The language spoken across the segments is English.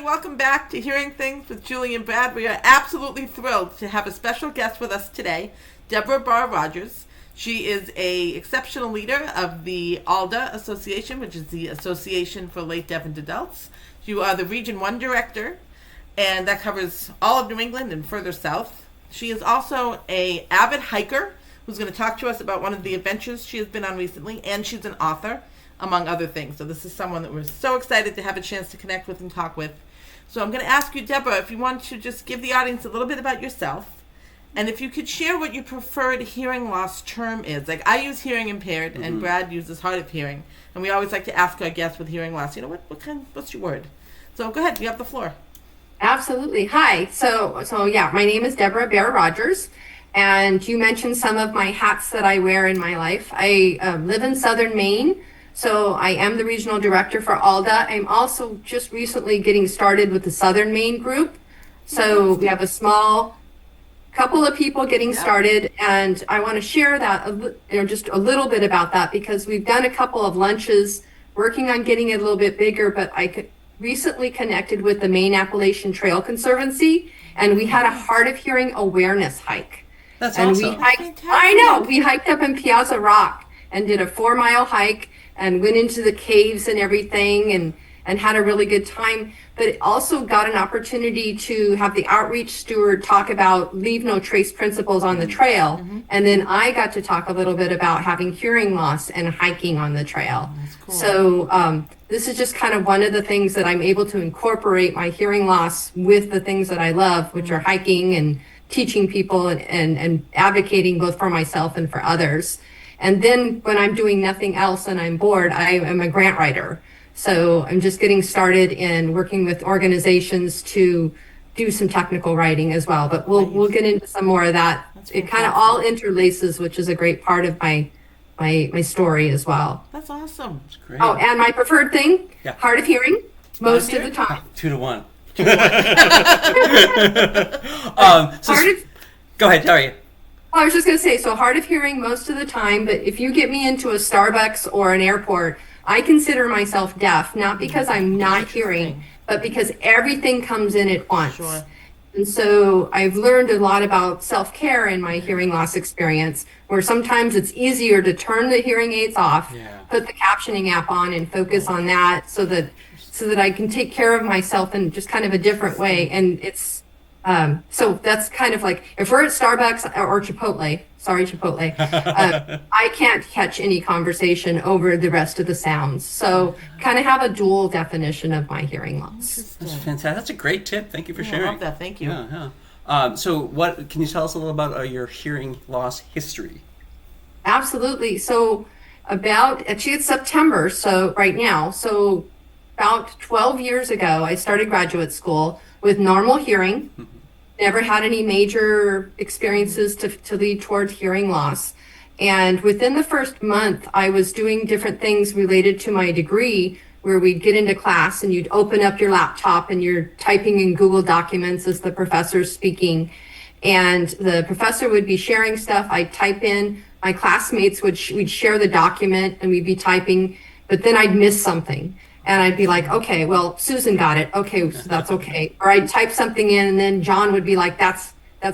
Welcome back to Hearing Things with Julie and Brad. We are absolutely thrilled to have a special guest with us today, Debra Bare-Rogers. She is an exceptional leader of the ALDA Association, which is the Association for Late Deaf and Adults. You are the Region 1 Director, and that covers all of New England and further south. She is also an avid hiker who's going to talk to us about one of the adventures she has been on recently, and she's an author, among other things. So this is someone that we're so excited to have a chance to connect with and talk with. So I'm going to ask you, Debra, if you want to just give the audience a little bit about yourself, and if you could share what your preferred hearing loss term is. Like, I use hearing impaired, and Brad uses hard of hearing, and we always like to ask our guests with hearing loss, what's your word? So go ahead, you have the floor. Absolutely. Hi. So yeah, my name is Debra Bare-Rogers, and you mentioned some of my hats that I wear in my life. I live in Southern Maine. So I am the regional director for ALDA. I'm also just recently getting started with the Southern Maine group. So we have a small couple of people getting started, and I want to share that, just a little bit about that, because we've done a couple of lunches working on getting it a little bit bigger, but I recently connected with the Maine Appalachian Trail Conservancy, and we had a hard of hearing awareness hike. That's and awesome. We hiked up in Piazza Rock and did a 4-mile hike and went into the caves and everything, and had a really good time. But it also got an opportunity to have the outreach steward talk about leave no trace principles on the trail. And then I got to talk a little bit about having hearing loss and hiking on the trail. That's cool. So this is just kind of one of the things that I'm able to incorporate my hearing loss with the things that I love, which are hiking and teaching people and advocating both for myself and for others. And then when I'm doing nothing else and I'm bored, I am a grant writer. So I'm just getting started in working with organizations to do some technical writing as well. But we'll get into some more of that. It kind of all interlaces, which is a great part of my story as well. That's awesome. That's great. Oh, and my preferred thing, hard of hearing, most of the time. 2 to 1. Go ahead, Jerri. I was just going to say, so hard of hearing most of the time, but if you get me into a Starbucks or an airport, I consider myself deaf, not because I'm not hearing, but because everything comes in at once. Sure. And so I've learned a lot about self-care in my hearing loss experience, where sometimes it's easier to turn the hearing aids off, put the captioning app on and focus on that so that I can take care of myself in just kind of a different way. And it's so that's kind of like, if we're at Starbucks or Chipotle, I can't catch any conversation over the rest of the sounds. So kind of have a dual definition of my hearing loss. That's fantastic. That's a great tip. Thank you for sharing. I love that. Thank you. So what can you tell us a little about your hearing loss history? Absolutely. So actually it's September, so right now. So about 12 years ago, I started graduate school with normal hearing. Never had any major experiences to lead towards hearing loss. And within the first month, I was doing different things related to my degree, where we'd get into class and you'd open up your laptop and you're typing in Google Documents as the professor's speaking. And the professor would be sharing stuff. I'd type in, my classmates we'd share the document and we'd be typing, but then I'd miss something. And I'd be like, okay, well, Susan got it. Okay, so that's okay. Or I'd type something in and then John would be like, that's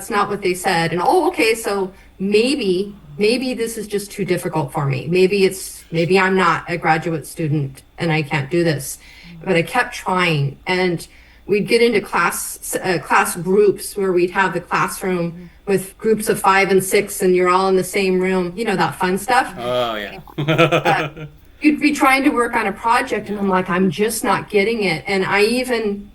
not what they said. And okay, so maybe this is just too difficult for me. Maybe I'm not a graduate student and I can't do this. But I kept trying, and we'd get into class groups where we'd have the classroom with groups of 5 and 6 and you're all in the same room, that fun stuff. Oh yeah. You'd be trying to work on a project and I'm like, I'm just not getting it. And I even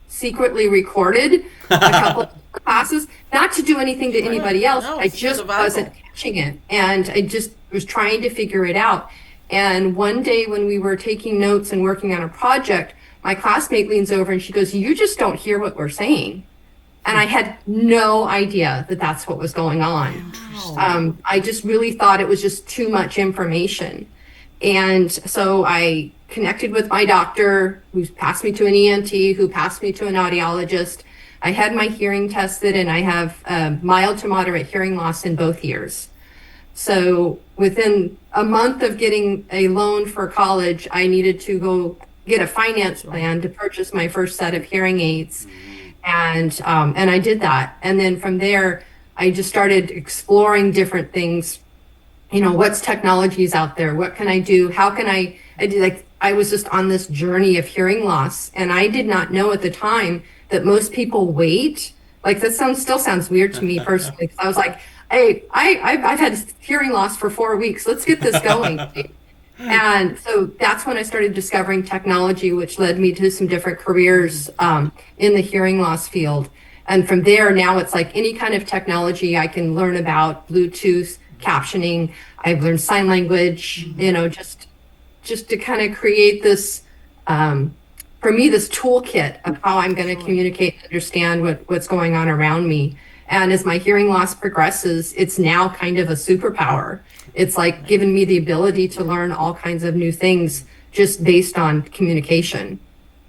secretly recorded a couple of classes, not to do anything to anybody else. I just wasn't catching it. And I just was trying to figure it out. And one day when we were taking notes and working on a project, my classmate leans over and she goes, you just don't hear what we're saying. And I had no idea that that's what was going on. I just really thought it was just too much information. And so I connected with my doctor, who passed me to an ENT, who passed me to an audiologist. I had my hearing tested, and I have mild to moderate hearing loss in both ears. So within a month of getting a loan for college, I needed to go get a finance plan to purchase my first set of hearing aids. And I did that. And then from there, I just started exploring different things. What's technologies out there? What can I do? How can I do, like, I was just on this journey of hearing loss, and I did not know at the time that most people wait. Like, that still sounds weird to me personally. 'Cause I was like, hey, I've had hearing loss for 4 weeks. Let's get this going. And so that's when I started discovering technology, which led me to some different careers in the hearing loss field. And from there, now it's like any kind of technology I can learn about, Bluetooth, captioning. I've learned sign language, just to kind of create this, for me, this toolkit of how I'm going to communicate and understand what's going on around me. And as my hearing loss progresses, it's now kind of a superpower. It's like giving me the ability to learn all kinds of new things just based on communication.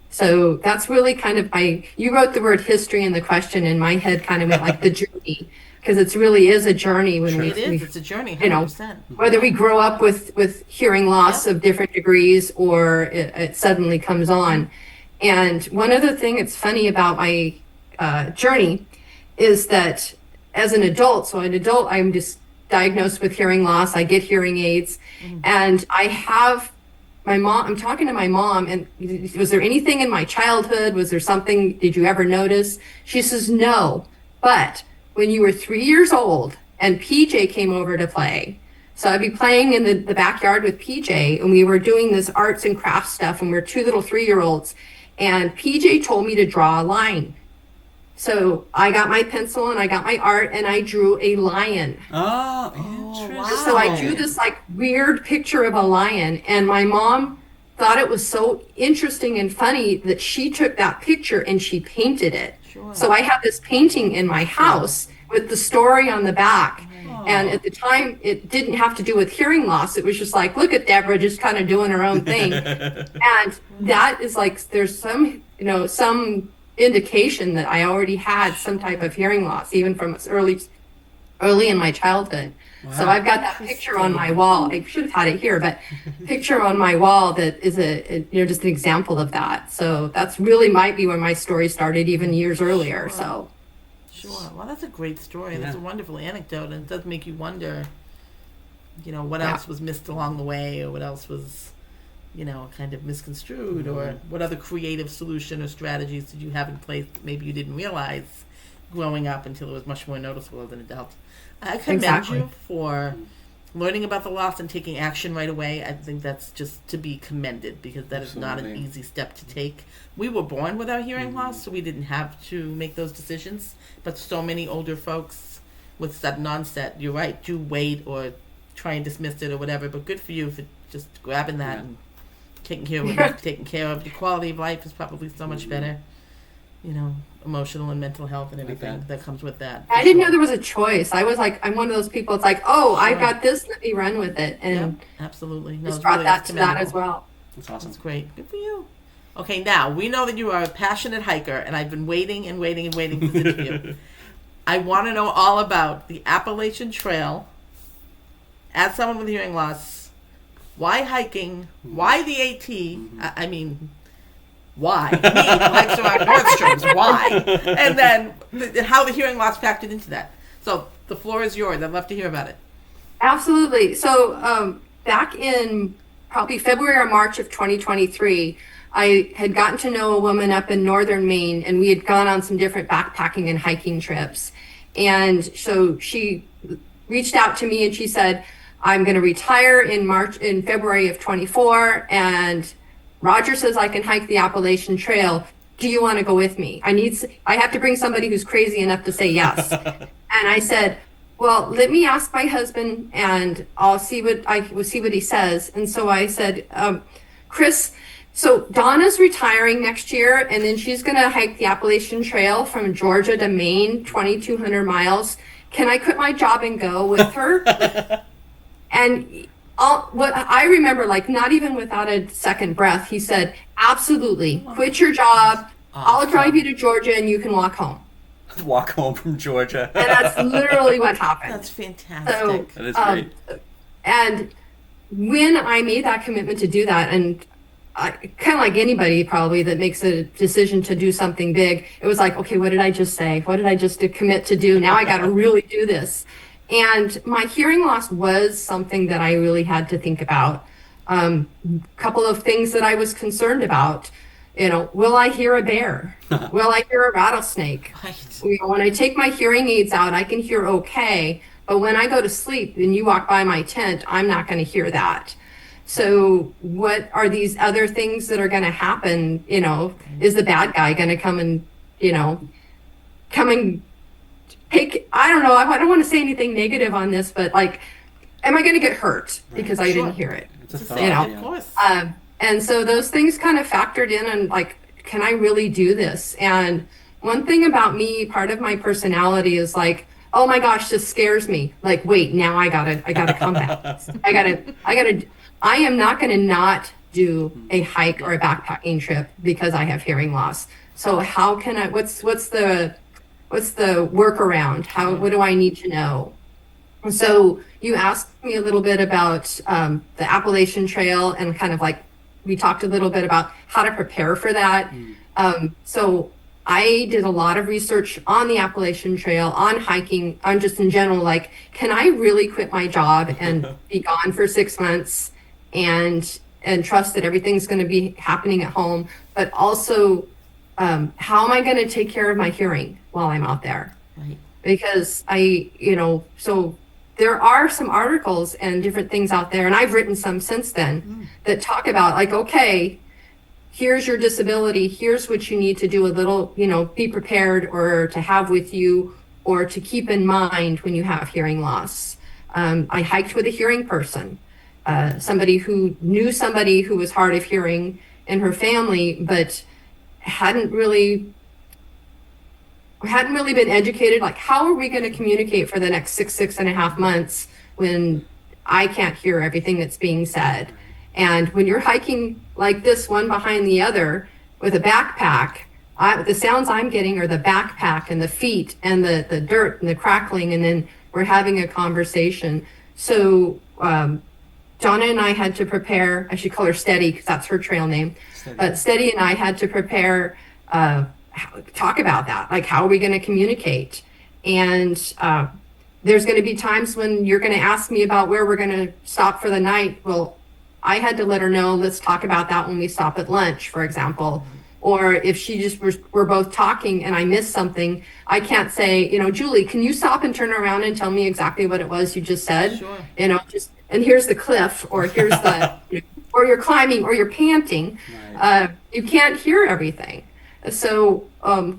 So that's really kind of you wrote the word history in the question, and my head kind of went like the journey, because it really is a journey when it's a journey, 100%. Whether we grow up with hearing loss of different degrees or it suddenly comes on. And one other thing that's funny about my journey is that as an adult, I'm just diagnosed with hearing loss. I get hearing aids, and I have I'm talking to my mom, and was there anything in my childhood? Was there something, did you ever notice? She says, no, but when you were 3 years old and PJ came over to play, so I'd be playing in the backyard with PJ, and we were doing this arts and crafts stuff, and we were 2 little 3-year-olds, and PJ told me to draw a line. So I got my pencil and I got my art, and I drew a lion. Oh, interesting. Wow. So I drew this like weird picture of a lion, and my mom thought it was so interesting and funny that she took that picture and she painted it. Sure. So I have this painting in my house with the story on the back. And at the time, it didn't have to do with hearing loss. It was just like, look at Debra just kind of doing her own thing. And that is like, there's some indication that I already had some type of hearing loss, even from early in my childhood. Wow. So I've got that picture on my wall. I should have had it here, but picture on my wall that is just an example of that. So that's really might be where my story started, even years earlier. So. Sure. Well, that's a great story. That's a wonderful anecdote, and it does make you wonder, what else was missed along the way, or what else was, kind of misconstrued, or what other creative solution or strategies did you have in place that maybe you didn't realize growing up until it was much more noticeable as an adult. I commend you for learning about the loss and taking action right away. I think that's just to be commended, because that is not an easy step to take. We were born with our hearing loss, so we didn't have to make those decisions. But so many older folks with sudden onset, you're right, do wait or try and dismiss it or whatever. But good for you for just grabbing that and taking care of what you're taking care of. Your quality of life is probably so much better. Emotional and mental health and everything that comes with that. I didn't know there was a choice. I was like, I'm one of those people. It's like, I've got this. Let me run with it. And absolutely. No, just brought that to that as well. That's awesome. That's great. Good for you. Okay, now we know that you are a passionate hiker, and I've been waiting for this interview. I want to know all about the Appalachian Trail. As someone with hearing loss, why hiking? Why the AT? I mean, why? Me, hikes around Nordstrom's. Why? And then how the hearing loss factored into that. So the floor is yours. I'd love to hear about it. Absolutely. So back in probably February or March of 2023, I had gotten to know a woman up in northern Maine, and we had gone on some different backpacking and hiking trips. And so she reached out to me and she said, I'm going to retire in February of 24, and Roger says I can hike the Appalachian Trail. Do you want to go with me? I have to bring somebody who's crazy enough to say yes. And I said, well, let me ask my husband, and I'll see what he says. And so I said, Chris, so Donna's retiring next year, and then she's going to hike the Appalachian Trail from Georgia to Maine, 2,200 miles. Can I quit my job and go with her? And what I remember, like not even without a second breath, he said, absolutely, quit your job. I'll drive you to Georgia and you can walk home. Walk home from Georgia. And that's literally what happened. That's fantastic. That is great. And when I made that commitment to do that, and kind of like anybody probably that makes a decision to do something big, it was like, okay, what did I just say? What did I just commit to do? Now I got to really do this. And my hearing loss was something that I really had to think about. Couple of things that I was concerned about. Will I hear a bear? Will I hear a rattlesnake? Right. When I take my hearing aids out, I can hear okay. But when I go to sleep and you walk by my tent, I'm not going to hear that. So what are these other things that are going to happen? Is the bad guy going to come and take, I don't know, I don't want to say anything negative on this, but like, am I going to get hurt because I didn't hear it? It's a thought, Of course. And so those things kind of factored in and like, can I really do this? And one thing about me, part of my personality is like, oh my gosh, this scares me. Like, wait, now I gotta come back. I am not gonna not do a hike or a backpacking trip because I have hearing loss. So how can I, what's the workaround? What do I need to know? So you asked me a little bit about the Appalachian Trail and kind of like, we talked a little bit about how to prepare for that. So I did a lot of research on the Appalachian Trail, on hiking, on just in general, like, can I really quit my job and be gone for 6 months and trust that everything's going to be happening at home? But also, how am I going to take care of my hearing while I'm out there? Right. Because so there are some articles and different things out there, and I've written some since then that talk about like, okay, here's your disability, here's what you need to do a little, be prepared or to have with you or to keep in mind when you have hearing loss. I hiked with a hearing person, somebody who knew somebody who was hard of hearing in her family, but hadn't really been educated. Like, how are we going to communicate for the next six and a half months when I can't hear everything that's being said? And when you're hiking like this, one behind the other with a backpack, the sounds I'm getting are the backpack and the feet and the dirt and the crackling, and then we're having a conversation. So Donna and I had to prepare, I should call her Steady because that's her trail name, but Steady and I had to prepare, talk about that. Like, how are we going to communicate? And there's going to be times when you're going to ask me about where we're going to stop for the night. Well, I had to let her know, let's talk about that when we stop at lunch, for example. Or if we're both talking and I miss something, I can't say, Julie, can you stop and turn around and tell me exactly what it was you just said? Sure. And here's the cliff, or here's the, or you're climbing, or you're panting. Right. You can't hear everything. So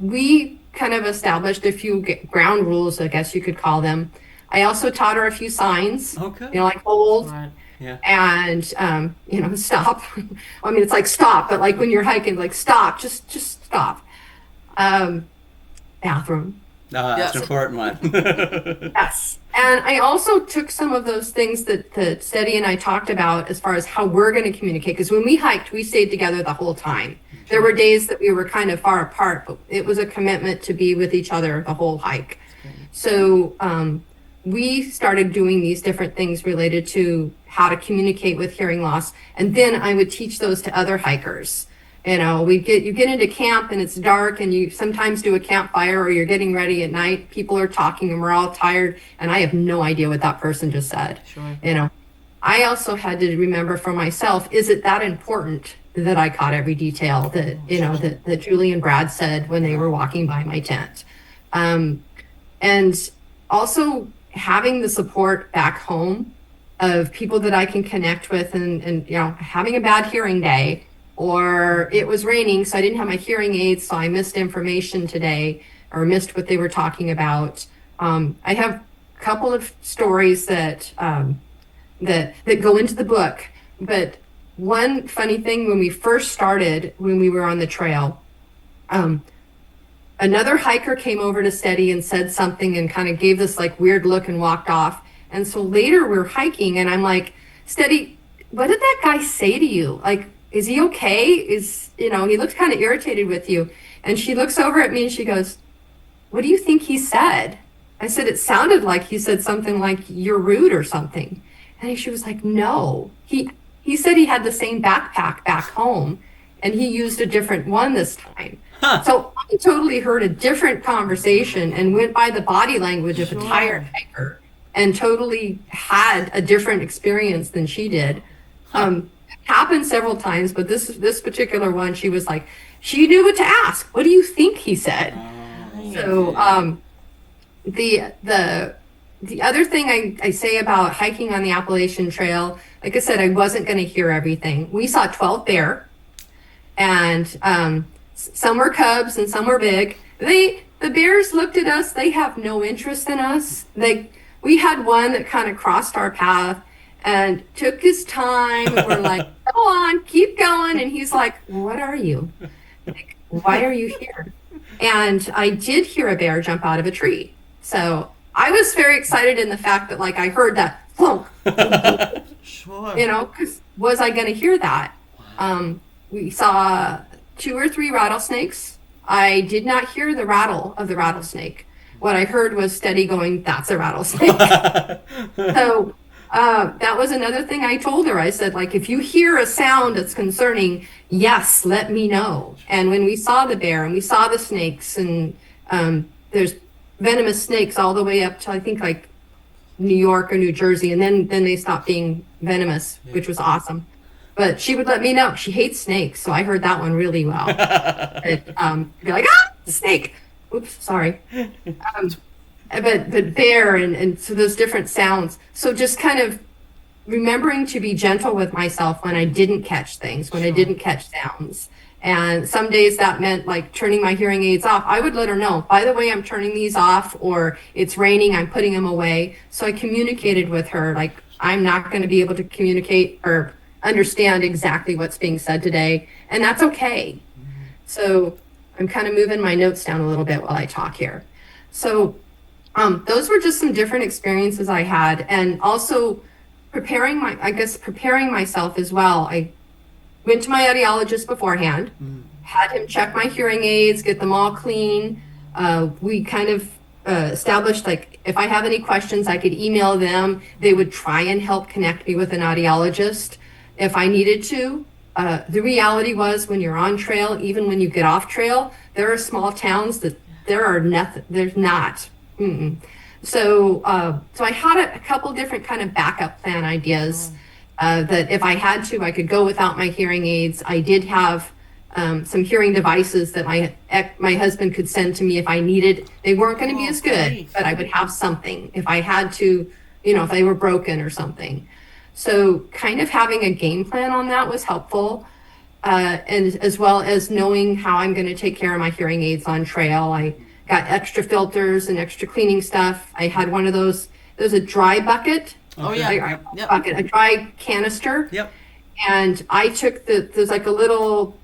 we kind of established a few ground rules, I guess you could call them. I also taught her a few signs, Okay. like hold. Right. Yeah. And stop. I mean, it's like stop, but like when you're hiking, like stop, just stop. Bathroom. That's an important one. Yes. And I also took some of those things that Steady and I talked about as far as how we're going to communicate. Because when we hiked, we stayed together the whole time. There were days that we were kind of far apart, but it was a commitment to be with each other the whole hike. So we started doing these different things related to how to communicate with hearing loss. And then I would teach those to other hikers. You get into camp and it's dark and you sometimes do a campfire or you're getting ready at night. People are talking and we're all tired and I have no idea what that person just said. Sure. I also had to remember for myself, is it that important that I caught every detail that, that Julie and Brad said when they were walking by my tent? And also having the support back home of people that I can connect with and having a bad hearing day, or it was raining, so I didn't have my hearing aids, so I missed information today or missed what they were talking about. I have a couple of stories that go into the book, but one funny thing when we first started, when we were on the trail, another hiker came over to Steady and said something and kind of gave this like weird look and walked off. And so later we're hiking and I'm like, Steady, what did that guy say to you? Like, is he okay? He looks kind of irritated with you. And she looks over at me and she goes, what do you think he said? I said, it sounded like he said something like, you're rude or something. And she was like, no, he said he had the same backpack back home and he used a different one this time. Huh. So I totally heard a different conversation and went by the body language of a tire hiker and totally had a different experience than she did. Happened several times, but this particular one, she was like, she knew what to ask. What do you think he said? So the other thing I say about hiking on the Appalachian Trail, like I said, I wasn't going to hear everything. We saw 12 bear, and some were cubs and some were big. The bears looked at us. They have no interest in us. We had one that kind of crossed our path and took his time. We're like, go on, keep going. And he's like, what are you? Like, why are you here? And I did hear a bear jump out of a tree. So I was very excited in the fact that, like, I heard that plunk. Sure. Because was I going to hear that? We saw 2 or 3 rattlesnakes. I did not hear the rattle of the rattlesnake. What I heard was Steady going, that's a rattlesnake. So that was another thing I told her. I said, like, if you hear a sound that's concerning, yes, let me know. And when we saw the bear and we saw the snakes, and there's venomous snakes all the way up to, I think, like New York or New Jersey, and then they stopped being venomous, which was awesome. But she would let me know. She hates snakes, so I heard that one really well. Be like, snake. Oops, sorry. But bear and so those different sounds. So just kind of remembering to be gentle with myself when I didn't catch things, when I didn't catch sounds. And some days that meant like turning my hearing aids off. I would let her know, by the way, I'm turning these off, or it's raining, I'm putting them away. So I communicated with her, like, I'm not going to be able to communicate or understand exactly what's being said today. And that's okay. So I'm kind of moving my notes down a little bit while I talk here. So those were just some different experiences I had. And also preparing myself as well. I went to my audiologist beforehand, had him check my hearing aids, get them all clean. We kind of established, like, if I have any questions, I could email them. They would try and help connect me with an audiologist if I needed to. The reality was, when you're on trail, even when you get off trail, there are small towns that there's not. So I had a couple different kind of backup plan ideas. That if I had to, I could go without my hearing aids. I did have some hearing devices that my husband could send to me if I needed. They weren't going to be as good, but I would have something if I had to, if they were broken or something. So kind of having a game plan on that was helpful. And as well as knowing how I'm going to take care of my hearing aids on trail. I got extra filters and extra cleaning stuff. I had one of those. There's a dry bucket. Oh yeah, bucket, a dry canister. Yep. And I took there's like a little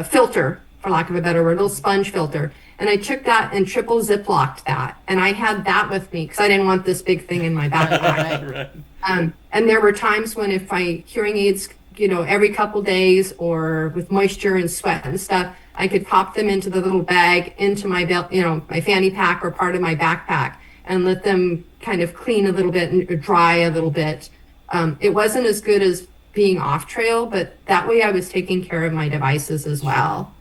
filter, for lack of a better word, a little sponge filter, and I took that and triple ziplocked that, and I had that with me because I didn't want this big thing in my backpack. Right. And there were times when, if my hearing aids, every couple days or with moisture and sweat and stuff, I could pop them into the little bag, into my belt, my fanny pack or part of my backpack, and let them kind of clean a little bit and dry a little bit. It wasn't as good as being off trail, but that way I was taking care of my devices as well.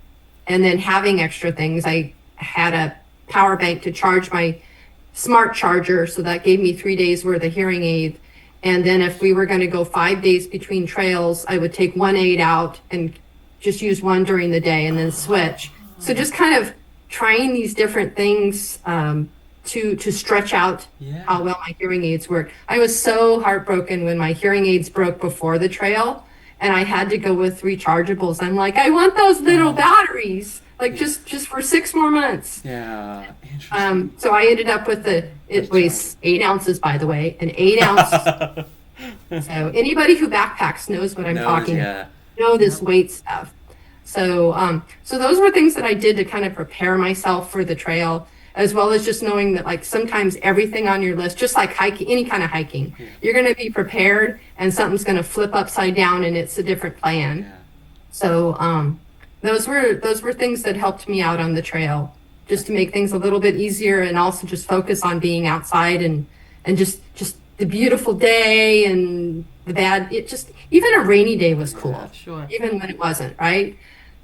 And then having extra things, I had a power bank to charge my smart charger, so that gave me 3 days worth of hearing aid. And then if we were going to go 5 days between trails, I would take one aid out and just use one during the day and then switch. So just kind of trying these different things to stretch out how well my hearing aids work. I was so heartbroken when my hearing aids broke before the trail and I had to go with rechargeables. I'm like, I want those little batteries, like just for 6 more months. Yeah. Interesting. So I ended up with it weighs 8 ounces, by the way, an 8 ounce. So anybody who backpacks knows what I'm talking about. Know this weight stuff. So those were things that I did to kind of prepare myself for the trail. as well as just knowing that like sometimes everything on your list, just like hiking, any kind of hiking, you're going to be prepared and something's going to flip upside down and it's a different plan. Yeah. So those were things that helped me out on the trail, just to make things a little bit easier, and also just focus on being outside and just the beautiful day and the bad. It just, even a rainy day was cool, Yeah, sure. even when it wasn't, right?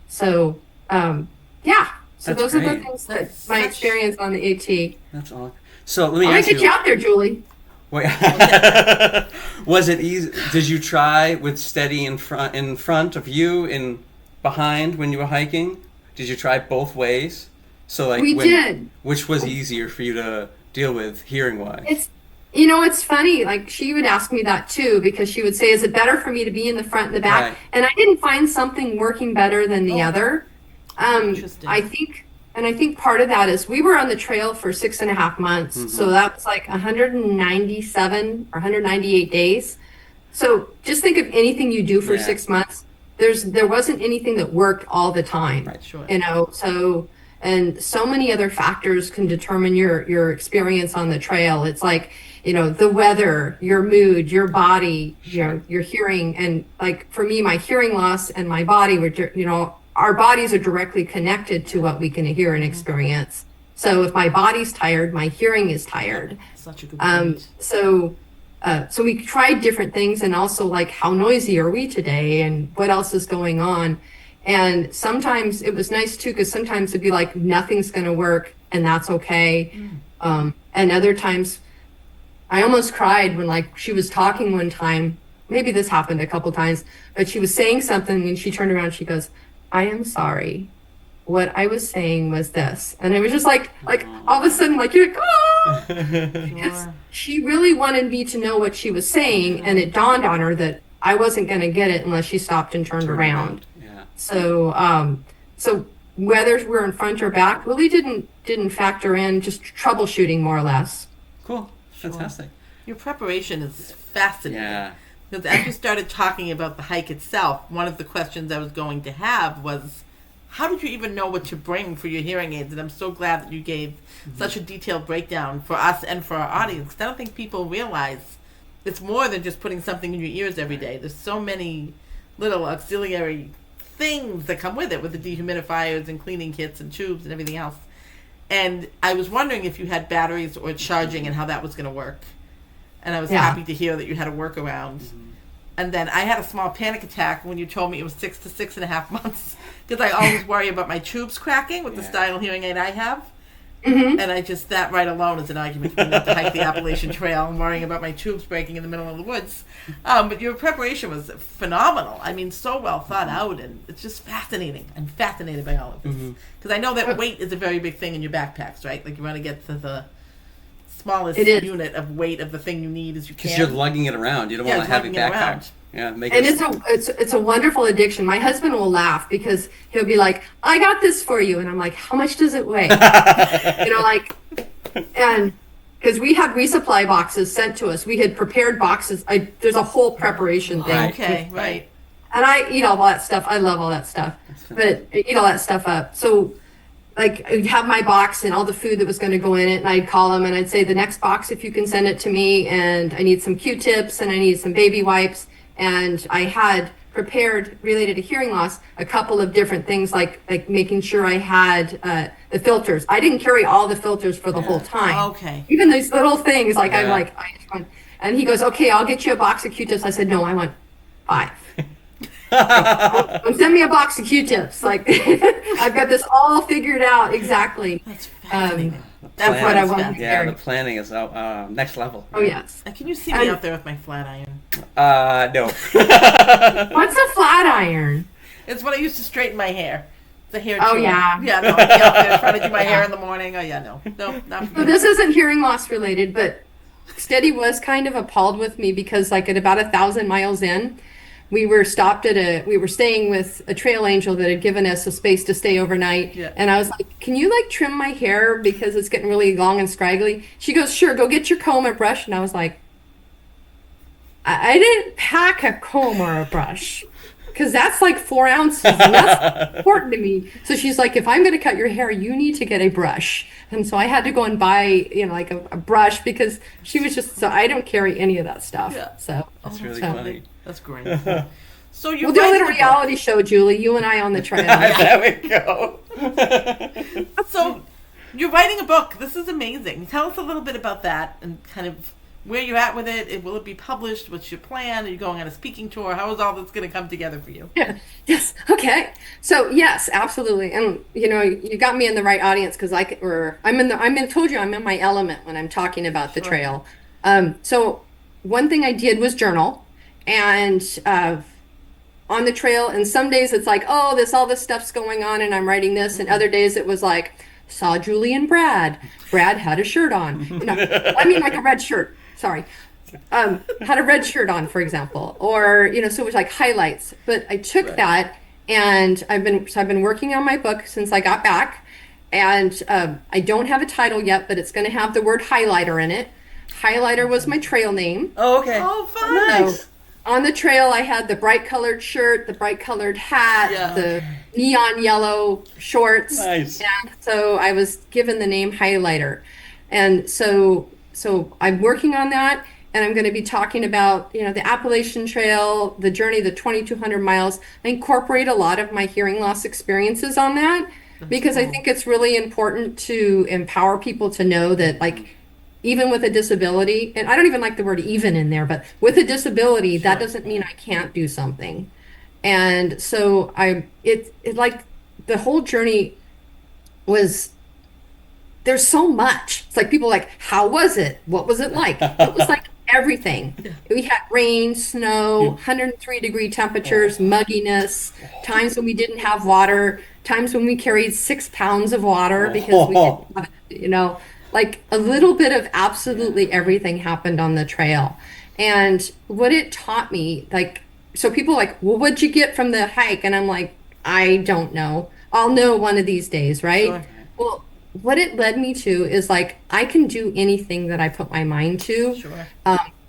So yeah. So That's those are the great. things that That's my such- experience on the AT. That's all. So let me I'm gonna ask get you out there, Julie. Wait, was it easy? Did you try with steady in front of you and behind when you were hiking? Did you try both ways? So like We did. Which was easier for you to deal with hearing wise? It's funny, like she would ask me that too, because she would say, is it better for me to be in the front and the back? Right. And I didn't find something working better than the other. Interesting. I think part of that is we were on the trail for 6.5 months. So that was like 197 or 198 days. So just think of anything you do for Yeah. 6 months. There wasn't anything that worked all the time. Right. Sure. So and so many other factors can determine your experience on the trail. It's like, the weather, your mood, your body, your hearing. And like for me, my hearing loss and my body were, our bodies are directly connected to what we can hear and experience. So if my body's tired, my hearing is tired. Such a good point. So we tried different things, and also like, how noisy are we today and what else is going on? And sometimes it was nice too, because sometimes it'd be like, nothing's going to work and that's okay. And other times I almost cried when like she was talking one time, maybe this happened a couple times, but she was saying something and she turned around and she goes, I am sorry. What I was saying was this. And it was just like all of a sudden, like, you're like, oh, because Sure. she really wanted me to know what she was saying. And it dawned on her that I wasn't going to get it unless she stopped and turned around. Yeah. So whether we're in front or back really didn't factor in, just troubleshooting more or less. Cool. Fantastic. Your preparation is fascinating. Yeah. Because as you started talking about the hike itself, one of the questions I was going to have was, how did you even know what to bring for your hearing aids? And I'm so glad that you gave such a detailed breakdown for us and for our audience. 'Cause I don't think people realize it's more than just putting something in your ears every day. There's so many little auxiliary things that come with it, with the dehumidifiers and cleaning kits and tubes and everything else. And I was wondering if you had batteries or charging and how that was going to work. And I was happy to hear that you had a workaround. And then I had a small panic attack when you told me it was 6 to 6.5 months, because I always worry about my tubes cracking with the style hearing aid I have. And I just, that right alone is an argument for me not to hike the Appalachian Trail and worrying about my tubes breaking in the middle of the woods. But your preparation was phenomenal. I mean, so well thought out, and it's just fascinating. I'm fascinated by all of this. Because I know that weight is a very big thing in your backpacks, right? Like you want to get to the smallest unit of weight of the thing you need as you can. Because you're lugging it around. You don't want a heavy lugging it backpack. around. Yeah, make And it. it's a wonderful addiction. My husband will laugh because he'll be like, I got this for you. And I'm like, how much does it weigh? And because we had resupply boxes sent to us. We had prepared boxes. There's a whole preparation thing. Right. Okay, right. And I eat all that stuff. I love all that stuff. But I eat all that stuff up. So like I'd have my box and all the food that was going to go in it, and I'd call them and I'd say, the next box, if you can send it to me, and I need some Q-tips and I need some baby wipes. And I had prepared, related to hearing loss, a couple of different things, like making sure I had the filters. I didn't carry all the filters for the whole time. Okay. Even these little things, like I'm Yeah. like, I just want, and he goes, okay, I'll get you a box of Q-tips. I said, no, I want 5. Send me a box of Q-tips. Like I've got this all figured out exactly. That's fascinating. That's what I want to Yeah, carry. the planning is next level. Oh yes. And can you see me out there with my flat iron? No. What's a flat iron? It's what I used to straighten my hair. The hair Oh, tool. yeah. Yeah, no, I'd be out there trying to do my hair in the morning. Oh, yeah, no, not for So me. this isn't hearing loss related, but Steady was kind of appalled with me because like at about 1,000 miles in, we were staying with a trail angel that had given us a space to stay overnight. Yeah. And I was like, can you like trim my hair because it's getting really long and scraggly? She goes, sure, go get your comb and brush. And I was like, I didn't pack a comb or a brush. because that's like 4 ounces, and that's important to me. So she's like, if I'm going to cut your hair, you need to get a brush. And so I had to go and buy, like a brush, because she was just, so I don't carry any of that stuff. Yeah. So That's really funny. That's great. So you're we'll do a writing little reality show, Julie, you and I on the trail. There we go. So you're writing a book. This is amazing. Tell us a little bit about that and kind of where you're at with it. Will it be published? What's your plan? Are you going on a speaking tour? How is all this going to come together for you? Yeah. Yes. Okay. So yes, absolutely. And you got me in the right audience, because told you I'm in my element when I'm talking about the trail. So one thing I did was journal, and on the trail, and some days it's like, all this stuff's going on and I'm writing this, and other days it was like, saw Julie and Brad had a shirt on. I mean, like a red shirt. Sorry. Had a red shirt on, for example, or, so it was like highlights. But I took that, and I've been working on my book since I got back, and I don't have a title yet, but it's going to have the word highlighter in it. Highlighter was my trail name. Oh, okay. Oh, fun. Nice. So, on the trail, I had the bright colored shirt, the bright colored hat, the neon yellow shorts. Nice. And so I was given the name Highlighter. And so I'm working on that, and I'm going to be talking about, the Appalachian Trail, the journey, the 2,200 miles. I incorporate a lot of my hearing loss experiences on that, because I think it's really important to empower people to know that, like, even with a disability, and I don't even like the word even in there, but with a disability, that doesn't mean I can't do something. And so it like the whole journey was, there's so much. It's like people like, how was it? What was it like? It was like everything. We had rain, snow, 103-degree temperatures, mugginess, times when we didn't have water, times when we carried 6 pounds of water because we didn't have, like a little bit of absolutely everything happened on the trail. And what it taught me, like, so people are like, well, what'd you get from the hike? And I'm like, I don't know. I'll know one of these days, right? Sure. Well, what it led me to is, like, I can do anything that I put my mind to. Sure.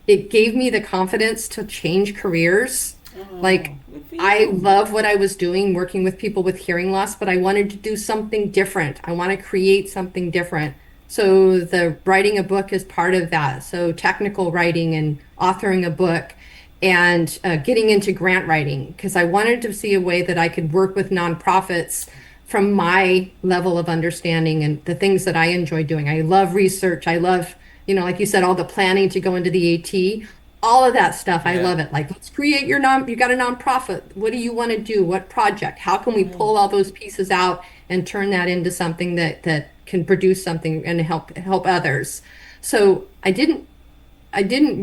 It gave me the confidence to change careers. Like, I love what I was doing, working with people with hearing loss, but I wanted to do something different. I want to create something different. So the writing a book is part of that. So technical writing and authoring a book, and getting into grant writing, because I wanted to see a way that I could work with nonprofits from my level of understanding and the things that I enjoy doing. I love research. I love, like you said, all the planning to go into the AT, all of that stuff. I love it. Like, let's create you got a nonprofit. What do you want to do? What project? How can we pull all those pieces out and turn that into something that can produce something and help others? So I didn't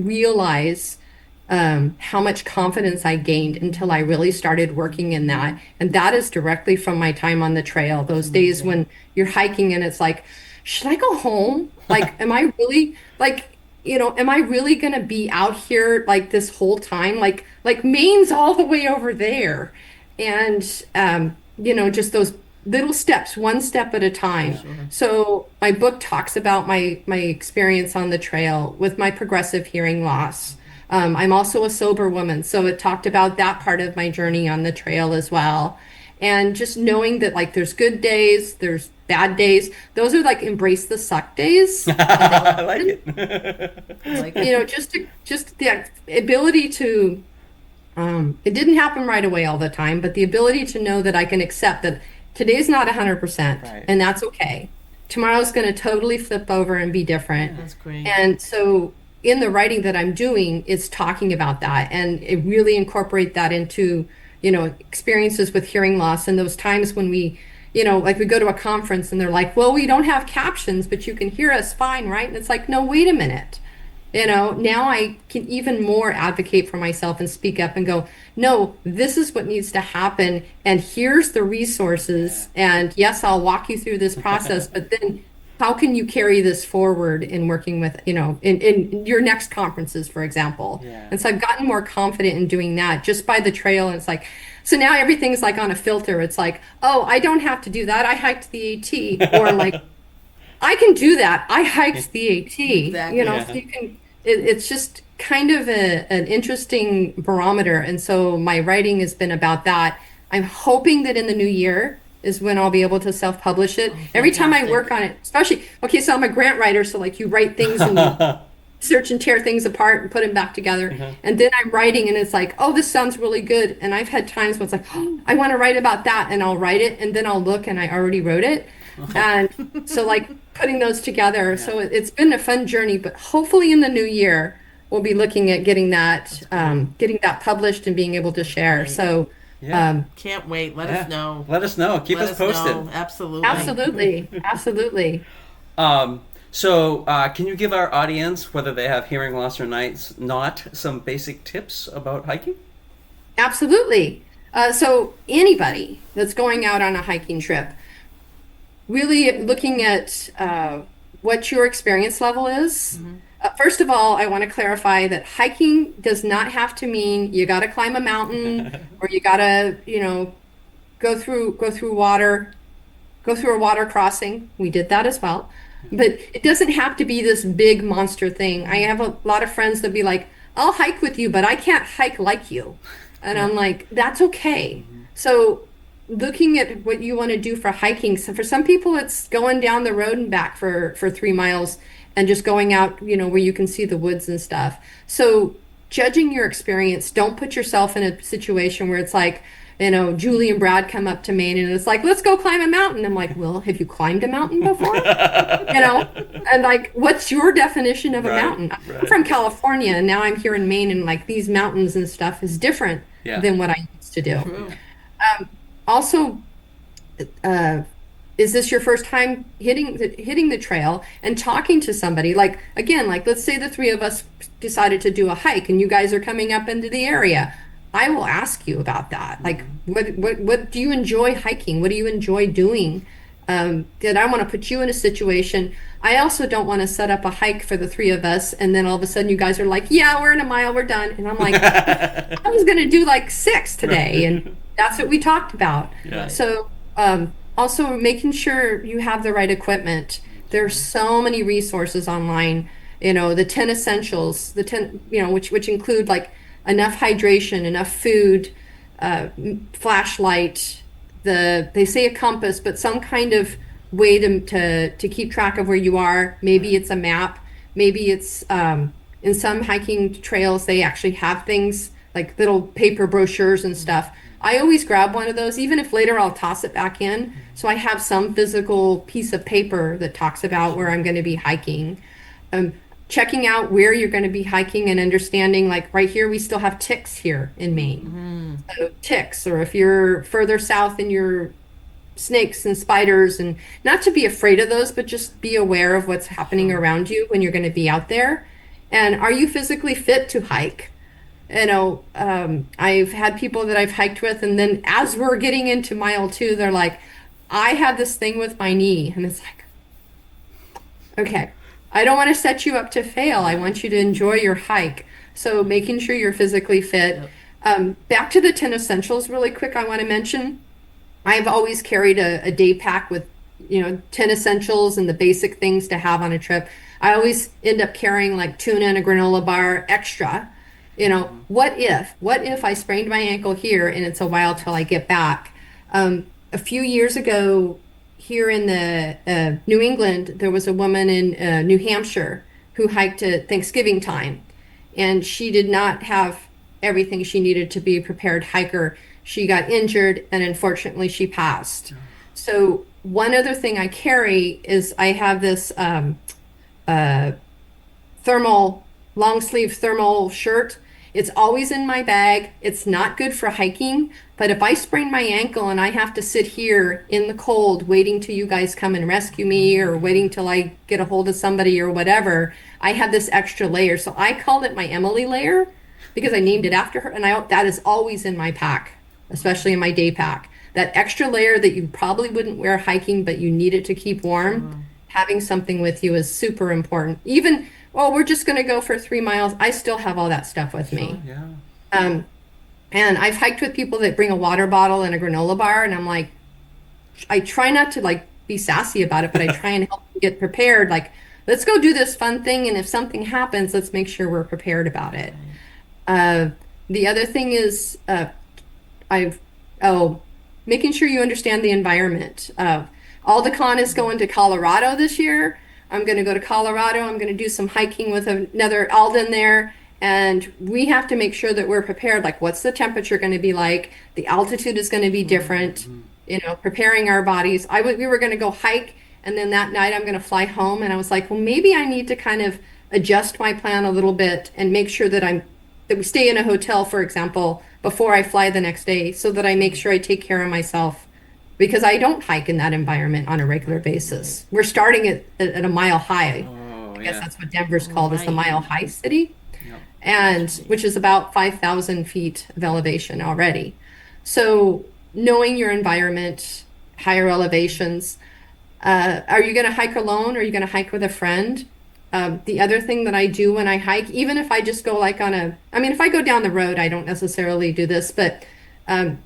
realize how much confidence I gained until I really started working in that. And that is directly from my time on the trail. Those days when you're hiking and it's like, should I go home? Like, am I really going to be out here like this whole time? Like Maine's all the way over there. And, just those little steps, one step at a time. Sure. So my book talks about my experience on the trail with my progressive hearing loss. I'm also a sober woman, so it talked about that part of my journey on the trail as well. And just knowing that, like, there's good days, there's bad days. Those are like embrace the suck days. I like it. Just the ability to, it didn't happen right away all the time, but the ability to know that I can accept that today's not 100%, and that's okay. Tomorrow's going to totally flip over and be different. That's great. And so in the writing that I'm doing, it's talking about that, and it really incorporate that into, experiences with hearing loss, and those times when we, like we go to a conference and they're like, well, we don't have captions, but you can hear us fine, right? And it's like, no, wait a minute. Now I can even more advocate for myself and speak up and go, no, this is what needs to happen. And here's the resources. And yes, I'll walk you through this process, but then how can you carry this forward in working with, in your next conferences, for example? Yeah. And so I've gotten more confident in doing that just by the trail. And it's like, so now everything's like on a filter. It's like, oh, I don't have to do that. I hiked the AT. Or like, I can do that. I hiked the AT. Exactly. So it's just kind of an interesting barometer. And so my writing has been about that. I'm hoping that in the new year is when I'll be able to self-publish it. Every time I work on it, especially, okay, so I'm a grant writer, so like you write things and you search and tear things apart and put them back together. And then I'm writing and it's like, oh, this sounds really good. And I've had times when it's like, oh, I want to write about that. And I'll write it and then I'll look and I already wrote it. And so like putting those together. So it's been a fun journey, but hopefully in the new year, we'll be looking at getting that published and being able to share. So can't wait. Let us know. Let us know. Keep us posted. Know. Absolutely. Absolutely. Absolutely. So can you give our audience, whether they have hearing loss or not, some basic tips about hiking? Absolutely. So anybody that's going out on a hiking trip, really looking at what your experience level is. First of all, I want to clarify that hiking does not have to mean you got to climb a mountain or you got to, go through a water crossing. We did that as well. But it doesn't have to be this big monster thing. I have a lot of friends that be like, I'll hike with you, but I can't hike like you. And I'm like, that's okay. So looking at what you want to do for hiking. So for some people, it's going down the road and back for 3 miles and just going out, where you can see the woods and stuff. So judging your experience, don't put yourself in a situation where it's like, Julie and Brad come up to Maine and it's like, let's go climb a mountain. I'm like, well, have you climbed a mountain before? And like, what's your definition of a mountain? I'm from California and now I'm here in Maine and like these mountains and stuff is different than what I used to do. Also, is this your first time hitting the trail and talking to somebody? Like, again, like let's say the three of us decided to do a hike and you guys are coming up into the area. I will ask you about that. Like, what do you enjoy hiking? What do you enjoy doing? Did I want to put you in a situation? I also don't want to set up a hike for the three of us and then all of a sudden you guys are like, yeah, we're in a mile, we're done. And I'm like, I was going to do like 6 today. And that's what we talked about. Yeah. So also making sure you have the right equipment. There's so many resources online, the 10 essentials, which include like enough hydration, enough food, flashlight, they say a compass, but some kind of way to keep track of where you are. Maybe it's a map. Maybe it's in some hiking trails, they actually have things like little paper brochures and stuff. I always grab one of those, even if later I'll toss it back in. So I have some physical piece of paper that talks about where I'm going to be hiking. Checking out where you're going to be hiking and understanding, like right here, we still have ticks here in Maine. So ticks, or if you're further south and you're snakes and spiders, and not to be afraid of those, but just be aware of what's happening around you when you're going to be out there. And are you physically fit to hike? I've had people that I've hiked with, and then as we're getting into mile 2, they're like, I have this thing with my knee. And it's like, okay, I don't want to set you up to fail. I want you to enjoy your hike. So making sure you're physically fit. Back to the 10 essentials really quick, I want to mention, I've always carried a day pack with, 10 essentials and the basic things to have on a trip. I always end up carrying like tuna and a granola bar extra. What if I sprained my ankle here and it's a while till I get back? A few years ago here in the New England, there was a woman in New Hampshire who hiked at Thanksgiving time, and she did not have everything she needed to be a prepared hiker. She got injured and unfortunately she passed. So one other thing I carry is I have this long sleeve thermal shirt. It's always in my bag. It's not good for hiking, but if I sprain my ankle and I have to sit here in the cold waiting till you guys come and rescue me or waiting till I get a hold of somebody or whatever, I have this extra layer. So I called it my Emily layer because I named it after her, and that is always in my pack, especially in my day pack. That extra layer that you probably wouldn't wear hiking, but you need it to keep warm. Having something with you is super important. Even, we're just going to go for 3 miles. I still have all that stuff with me. And I've hiked with people that bring a water bottle and a granola bar, and I'm like, I try not to like be sassy about it, but I try and help them get prepared. Like, let's go do this fun thing. And if something happens, let's make sure we're prepared about it. The other thing is, making sure you understand the environment. ALDA is going to Colorado this year. I'm going to go to Colorado. I'm going to do some hiking with another ALDA in there. And we have to make sure that we're prepared. Like, what's the temperature going to be like? The altitude is going to be different. You know, preparing our bodies. We were going to go hike, and then that night I'm going to fly home. And I was like, well, maybe I need to kind of adjust my plan a little bit and make sure that we stay in a hotel, for example, before I fly the next day, so that I make sure I take care of myself, because I don't hike in that environment on a regular basis. We're starting at a mile high. I guess that's what Denver's called, is the mile high city, and which is about 5,000 feet of elevation already. So knowing your environment, higher elevations. Are you going to hike alone? Or are you going to hike with a friend? The other thing that I do when I hike, even if I just go like if I go down the road, I don't necessarily do this, but I'm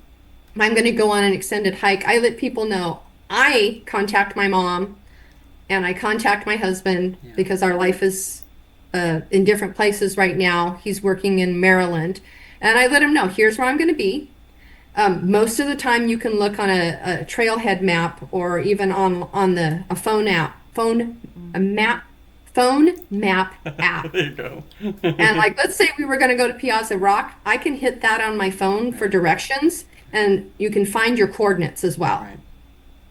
going to go on an extended hike. I let people know. I contact my mom and I contact my husband, because our life is in different places right now. He's working in Maryland, and I let him know, here's where I'm going to be. Most of the time you can look on a trailhead map, or even on a phone map app. There you go. And like, let's say we were going to go to Piazza Rock. I can hit that on my phone for directions, and you can find your coordinates as well. Right.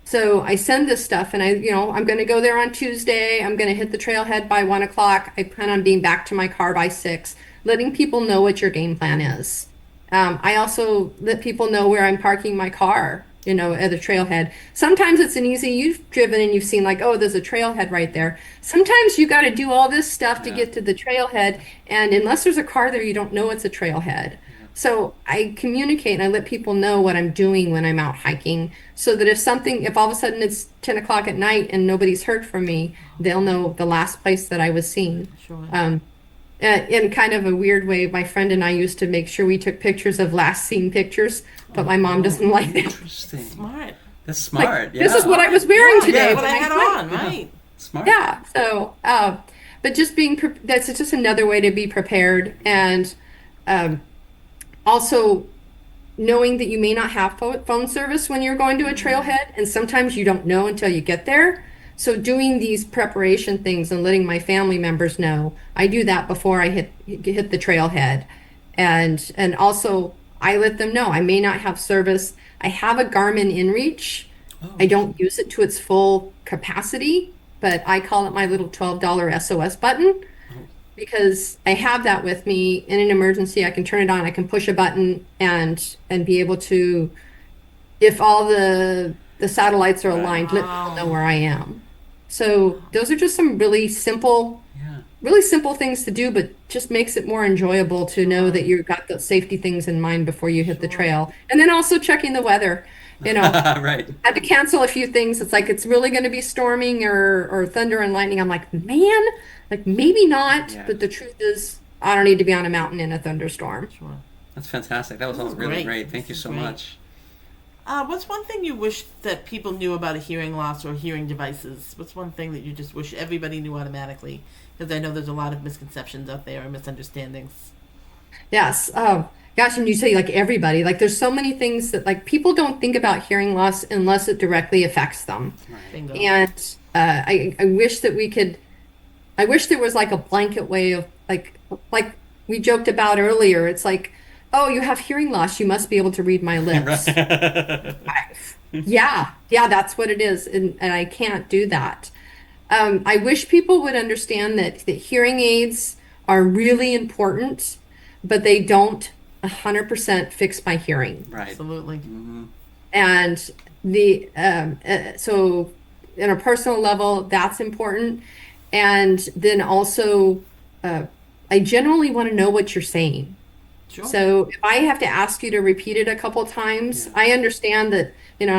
So I send this stuff, and I'm going to go there on Tuesday. I'm going to hit the trailhead by 1 o'clock. I plan on being back to my car by 6, letting people know what your game plan is. I also let people know where I'm parking my car, at the trailhead. Sometimes it's you've driven and you've seen like, oh, there's a trailhead right there. Sometimes you got to do all this stuff to get to the trailhead. And unless there's a car there, you don't know it's a trailhead. So I communicate and I let people know what I'm doing when I'm out hiking, so that if all of a sudden it's 10 o'clock at night and nobody's heard from me, they'll know the last place that I was seen. Sure. In kind of a weird way, my friend and I used to make sure we took pictures of last seen pictures, but my mom doesn't like that. Interesting. Smart. That's smart. Like, this is what I was wearing today. What I had on, right? Smart. Yeah. So, but just that's just another way to be prepared, and also knowing that you may not have phone service when you're going to a trailhead, and sometimes you don't know until you get there. So doing these preparation things and letting my family members know, I do that before I hit the trailhead, and also I let them know I may not have service. I have a Garmin InReach. I don't use it to its full capacity, but I call it my little $12 SOS button, because I have that with me in an emergency. I can turn it on. I can push a button and be able to, if all the satellites are aligned, let people know where I am. So those are just some really simple things to do, but just makes it more enjoyable to know that you've got the safety things in mind before you hit the trail. And then also checking the weather. Right. I had to cancel a few things. It's like, it's really going to be storming or thunder and lightning. I'm like, man, like maybe not. Yeah. But the truth is, I don't need to be on a mountain in a thunderstorm. Sure. That's fantastic. That was all really great. Thank you so much. What's one thing you wish that people knew about a hearing loss or hearing devices? What's one thing that you just wish everybody knew automatically? Because I know there's a lot of misconceptions out there or misunderstandings. Yes. Gosh, and you say like everybody, like there's so many things that like people don't think about hearing loss unless it directly affects them. Bingo. And I wish that I wish there was like a blanket way of like we joked about earlier. It's like, oh, you have hearing loss, you must be able to read my lips. Yeah, that's what it is. And I can't do that. I wish people would understand that hearing aids are really important, but they don't 100% fix my hearing. Right. Absolutely. Mm-hmm. And so in a personal level, that's important. And then also, I generally want to know what you're saying. Sure. So if I have to ask you to repeat it a couple times, I understand that, and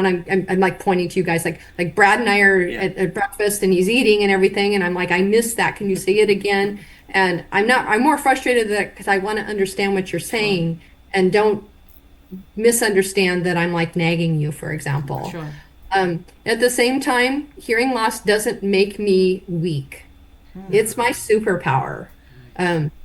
I'm like pointing to you guys, like Brad and I are at breakfast and he's eating and everything. And I'm like, I missed that. Can you say it again? And I'm more frustrated that because I want to understand what you're saying and don't misunderstand that I'm like nagging you, for example. Sure. At the same time, hearing loss doesn't make me weak. It's my superpower.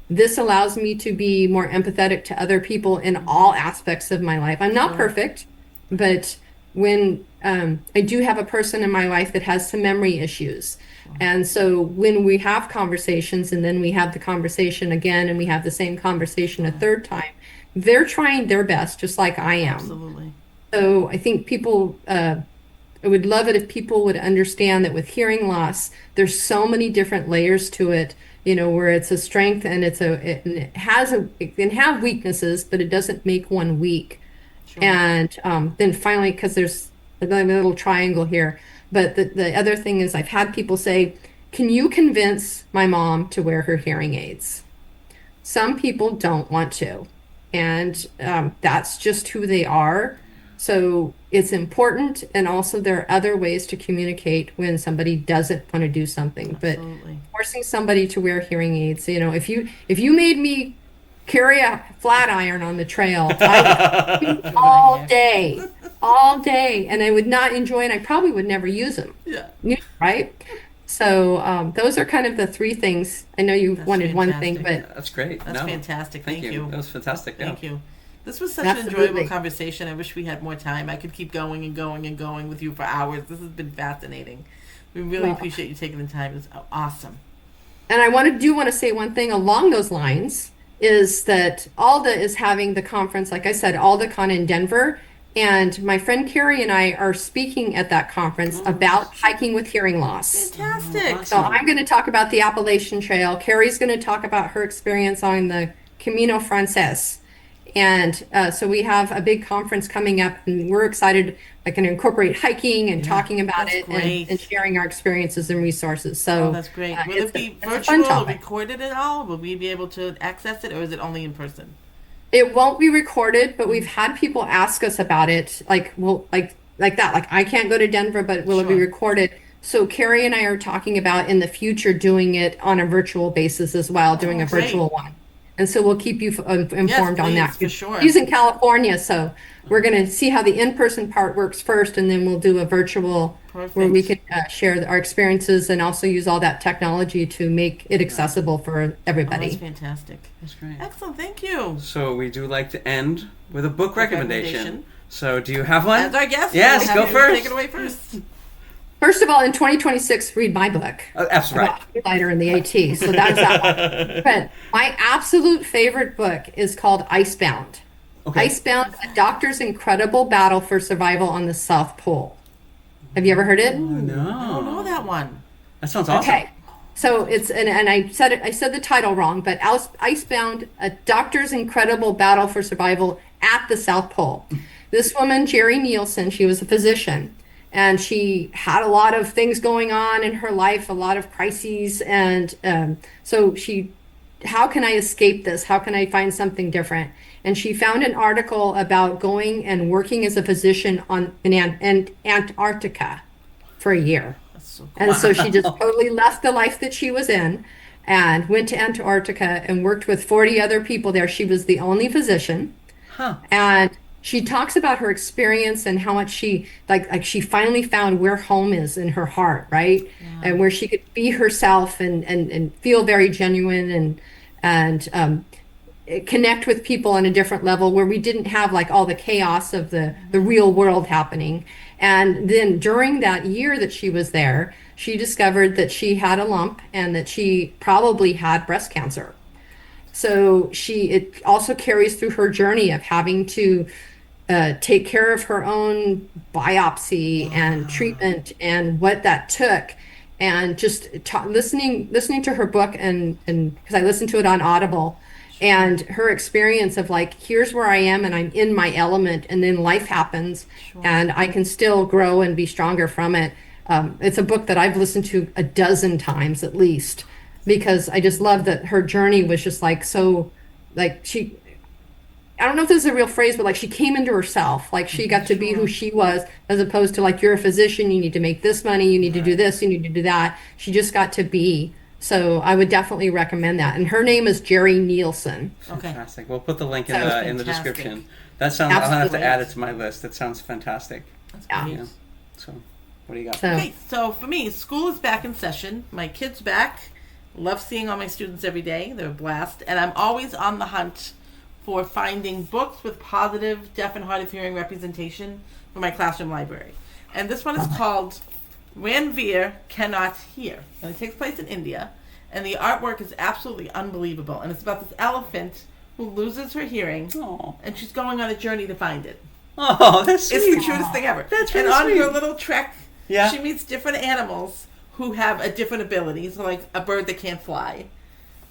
This allows me to be more empathetic to other people in all aspects of my life. I'm not perfect, but when I do have a person in my life that has some memory issues. And so when we have conversations and then we have the conversation again and we have the same conversation a third time, they're trying their best, just like I am. Absolutely. So I think people, I would love it if people would understand that with hearing loss, there's so many different layers to it, where it's a strength and it can have weaknesses, but it doesn't make one weak. Sure. And then finally, because there's a little triangle here, but the other thing is I've had people say, can you convince my mom to wear her hearing aids? Some people don't want to, and that's just who they are. So it's important, and also there are other ways to communicate when somebody doesn't want to do something. Absolutely. But forcing somebody to wear hearing aids, if you made me carry a flat iron on the trail, I would all day, and I would not enjoy it. I probably would never use them. Yeah. Right? So those are kind of the three things. I know you wanted one thing, fantastic. but That's great. That's fantastic. Thank you. That was fantastic. Thank yeah. you. This was such Absolutely. an enjoyable conversation. I wish we had more time. I could keep going and going and going with you for hours. This has been fascinating. We really appreciate you taking the time. It's awesome. And I want to say one thing along those lines is that ALDA is having the conference, like I said, ALDACon in Denver. And my friend Carrie and I are speaking at that conference about hiking with hearing loss. Fantastic. So I'm going to talk about the Appalachian Trail. Carrie's going to talk about her experience on the Camino Frances. And so we have a big conference coming up, and we're excited. I can incorporate hiking and talking about it and sharing our experiences and resources. So that's great. Will it be it's a fun virtual or topic. Recorded at all? Will we be able to access it, or is it only in person? It won't be recorded, but we've had people ask us about it, like that. Like, I can't go to Denver, but will it be Sure. recorded? So Carrie and I are talking about in the future doing it on a virtual basis as well, doing a great. virtual one. And so we'll keep you informed on that. for sure. He's in California, so we're going to see how the in-person part works first, and then we'll do a virtual where we can share our experiences and also use all that technology to make it accessible for Oh, everybody. that's fantastic. That's great. Excellent. Thank you. So we do like to end with a book recommendation. So do you have one? As our guest, Yes, we'll have go you first. Take it away first. First of all, in 2026, read my book. Oh, that's right. Lighter in the AT. So that's that one. But my absolute favorite book is called Icebound. Okay. Icebound, a doctor's incredible battle for survival on the South Pole. Have you ever heard it? I don't No. know that one. That sounds awesome. Okay. So it's and I said the title wrong, but Icebound, a doctor's incredible battle for survival at the South Pole. This woman, Jerri Nielsen, she was a physician, and she had a lot of things going on in her life, a lot of crises, and so how can I escape this? How can I find something different? And she found an article about going and working as a physician in Antarctica for a year. That's so cool. And so she just totally left the life that she was in and went to Antarctica and worked with 40 other people there. She was the only physician. Huh. And she talks about her experience and how much she she finally found where home is in her heart, right? Yeah. And where she could be herself and feel very genuine and connect with people on a different level where we didn't have like all the chaos of the real world happening. And then during that year that she was there, she discovered that she had a lump and that she probably had breast cancer. So it also carries through her journey of having to take care of her own biopsy and treatment and what that took. And just listening to her book and because I listened to it on Audible, and her experience of like, here's where I am and I'm in my element, and then life happens and I can still grow and be stronger from it. It's a book that I've listened to a dozen times at least, because I just love that her journey was just like, so like I don't know if this is a real phrase, but like she came into herself, like she got to be who she was, as opposed to like, you're a physician, you need to make this money, you need to do this, you need to do that. She just got to be. So I would definitely recommend that. And her name is Jerri Nielsen. Okay. Fantastic. We'll put the link in Sounds the fantastic. description. That sounds. I'll have to Absolutely. add it to my list. That sounds fantastic. That's Yeah. great. Yeah. So, what do you got? So Okay, so for me, school is back in session. My kid's back. Love seeing all my students every day. They're a blast. And I'm always on the hunt for finding books with positive deaf and hard of hearing representation for my classroom library. And this one is called Ranvir Cannot Hear. And it takes place in India. And the artwork is absolutely unbelievable. And it's about this elephant who loses her hearing. Aww. And she's going on a journey to find it. Oh, that's sweet. It's the cutest thing ever. That's and really on sweet. her little trek, Yeah. she meets different animals who have a different ability. So like a bird that can't fly.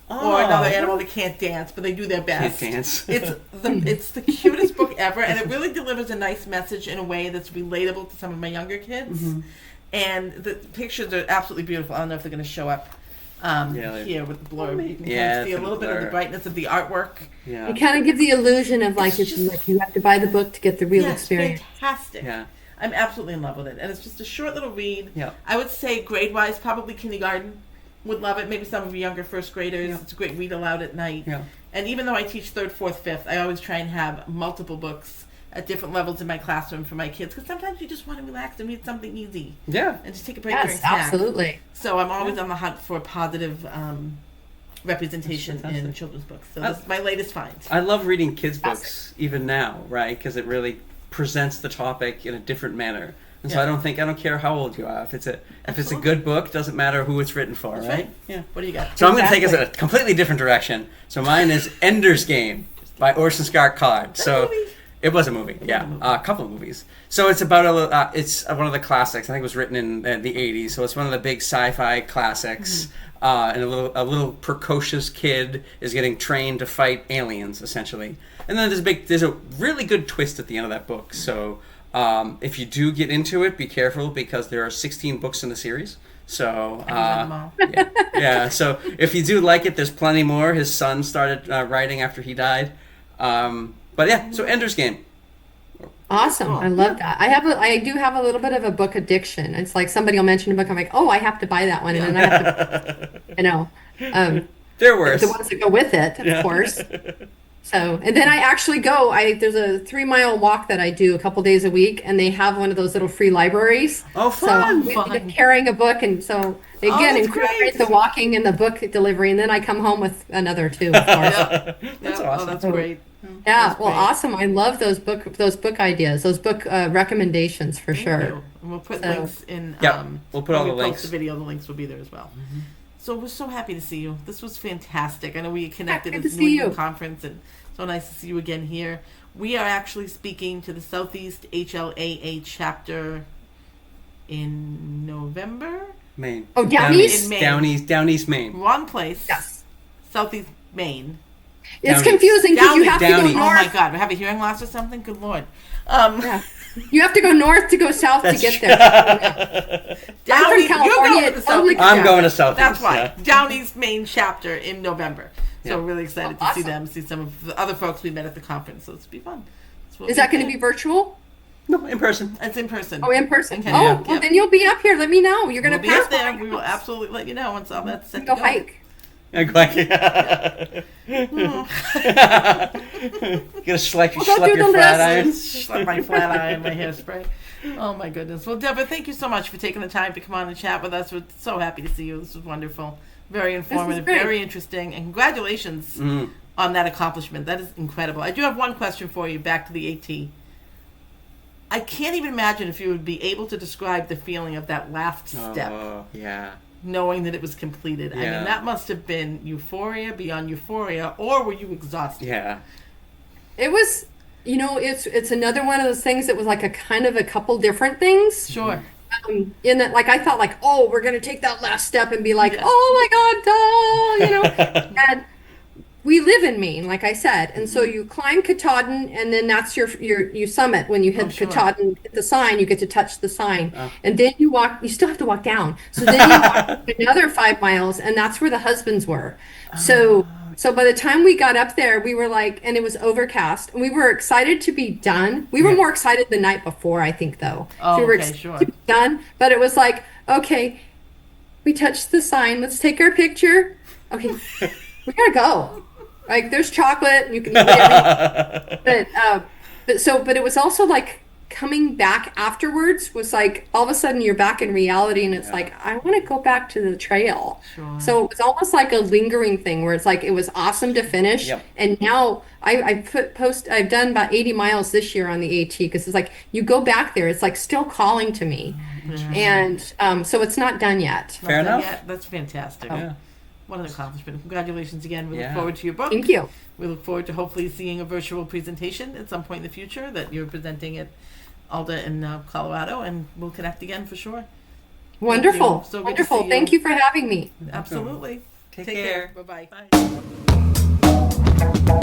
Or another animal that can't dance, but they do their best. Can't dance. It's the cutest book ever, and it really delivers a nice message in a way that's relatable to some of my younger kids. Mm-hmm. And the pictures are absolutely beautiful. I don't know if they're going to show up here with the blurb. You can kind of see a little bit of the brightness of the artwork. Yeah. You kind of give the illusion of like it's like you have to buy the book to get the real experience. Fantastic. Yeah. I'm absolutely in love with it, and it's just a short little read. Yeah. I would say grade-wise, probably kindergarten would love it. Maybe some of your younger first graders. Yeah. It's a great read aloud at night. Yeah. And even though I teach 3rd, 4th, 5th, I always try and have multiple books at different levels in my classroom for my kids, because sometimes you just want to relax and read something easy. Yeah. And just take a break during Yes, snack. absolutely. So I'm always on the hunt for positive representation That's fantastic. in children's books. So this is my latest find. I love reading kids' books even now, right? Because it really presents the topic in a different manner. And so Yeah. I don't care how old you are. If it's a good book, doesn't matter who it's written for, That's right? right. Yeah. What do you got? So I'm going to take us in a completely different direction. So mine is Ender's Game by Orson Scott Card. So movie? it was a movie, yeah, a couple of movies. So it's about it's one of the classics. I think it was written in the '80s. So it's one of the big sci-fi classics. And a little precocious kid is getting trained to fight aliens, essentially. And then there's a really good twist at the end of that book. So if you do get into it, be careful because there are 16 books in the series. So yeah. So if you do like it, there's plenty more. His son started writing after he died. But yeah, so Ender's Game. Awesome. I love that. I do have a little bit of a book addiction. It's like somebody will mention a book. I'm like, oh, I have to buy that one. And then I have to, They're worse. the ones that go with it, of course. So, and then I actually there's a 3-mile walk that I do a couple days a week, and they have one of those little free libraries. Oh, fun. So I'm carrying a book, and so again, incorporate the walking and the book delivery, and then I come home with another 2, of course. That's awesome. Oh, that's great. Yeah, That's well, great. awesome. I love those book ideas, those book recommendations for Thank sure. you. And we'll put links in. Yep, we'll put all when the we links. post the video. The links will be there as well. So we're so happy to see you. This was fantastic. I know we connected Good at to the see New you. England conference, and so nice to see you again here. We are actually speaking to the Southeast HLAA chapter in November. Maine. Oh, Down East? In Maine. Down East, Maine. Wrong place. Yes. Southeast Maine. It's Down confusing because you have to go Down East. Oh my north. God! I have a hearing loss or something. Good Lord. Yeah. You have to go north to go south to get there. Down from East, California, you're going to the it's totally Southeast I'm chapter. going to Southeast. That's why. Yeah. Down East Maine chapter in November. So Yeah. we're really excited to see Awesome. them, see some of the other folks we met at the conference. So it's be fun. Is that going to be virtual? No, in person. It's in person. Oh, in person. Okay. Oh, Yeah. well, then you'll be up here. Let me know. You're going We'll to be pass up there. by. We will absolutely let you know once all that's set to Go go. hike. Gonna schlep We'll go your through the flat list. iron. Like my flat iron, my hairspray. Oh my goodness. Well, Debra, thank you so much for taking the time to come on and chat with us. We're so happy to see you. This was wonderful. Very informative, great. very interesting, and congratulations on that accomplishment. That is incredible. I do have one question for you back to the AT. I can't even imagine if you would be able to describe the feeling of that last step, Oh, yeah. knowing that it was completed. I Yeah. mean, that must have been euphoria beyond euphoria, or were you exhausted? Yeah. It was, it's another one of those things that was like a kind of a couple different things. Sure. In that, like, I thought, like, oh, we're going to take that last step and be like, oh my God, duh, and we live in Maine, like I said, and so you climb Katahdin, and then that's you summit. When you hit sure. Katahdin, hit the sign, you get to touch the sign, and then you walk. You still have to walk down. So then you walk another 5 miles, and that's where the husbands were. So by the time we got up there, we were like, and it was overcast, and we were excited to be done. We were more excited the night before, I think, though. Oh, we were okay, excited sure. to be done, but it was like, okay, we touched the sign. Let's take our picture. Okay, we gotta go. Like, there's chocolate, and you can eat it. But it was also like coming back afterwards was like all of a sudden you're back in reality and it's like I want to go back to the trail. Sure. So it was almost like a lingering thing where it's like it was awesome to finish, and now I've done about 80 miles this year on the AT because it's like you go back there, it's like still calling to me, and so it's not done yet. Fair enough. Yet. That's fantastic. Yeah. What an accomplishment. Congratulations again. We look Yeah. forward to your book. Thank you. We look forward to hopefully seeing a virtual presentation at some point in the future that you're presenting at ALDA in Colorado, and we'll connect again for sure. Wonderful. So good to Wonderful. see Thank you for having me. Absolutely. Take care. Bye-bye. Bye.